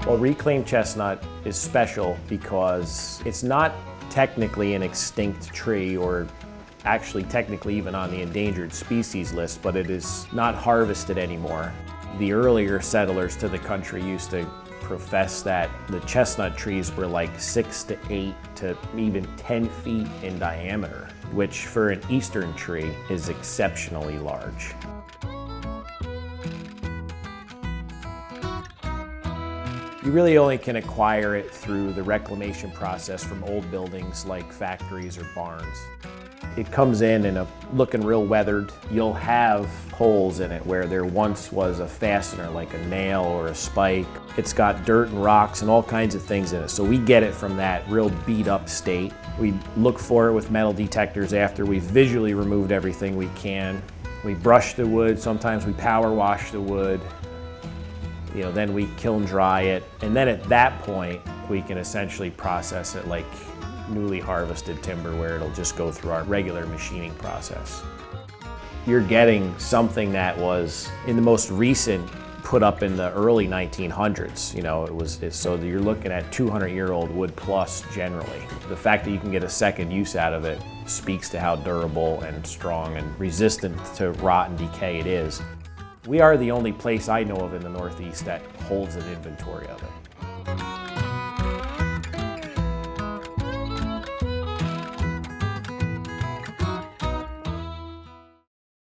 Well, reclaimed chestnut is special because it's not technically an extinct tree, or actually technically even on the endangered species list, but it is not harvested anymore. The earlier settlers to the country used to profess that the chestnut trees were like 6 to 8 to even 10 feet in diameter, which for an eastern tree is exceptionally large. You really only can acquire it through the reclamation process from old buildings like factories or barns. It comes in looking real weathered. You'll have holes in it where there once was a fastener, like a nail or a spike. It's got dirt and rocks and all kinds of things in it. So we get it from that real beat up state. We look for it with metal detectors after we've visually removed everything we can. We brush the wood, sometimes we power wash the wood. Then we kiln dry it. And then at that point, we can essentially process it like newly harvested timber, where it'll just go through our regular machining process. You're getting something that was, in the most recent, put up in the early 1900s. So you're looking at 200-year-old wood plus generally. The fact that you can get a second use out of it speaks to how durable and strong and resistant to rot and decay it is. We are the only place I know of in the Northeast that holds an inventory of it.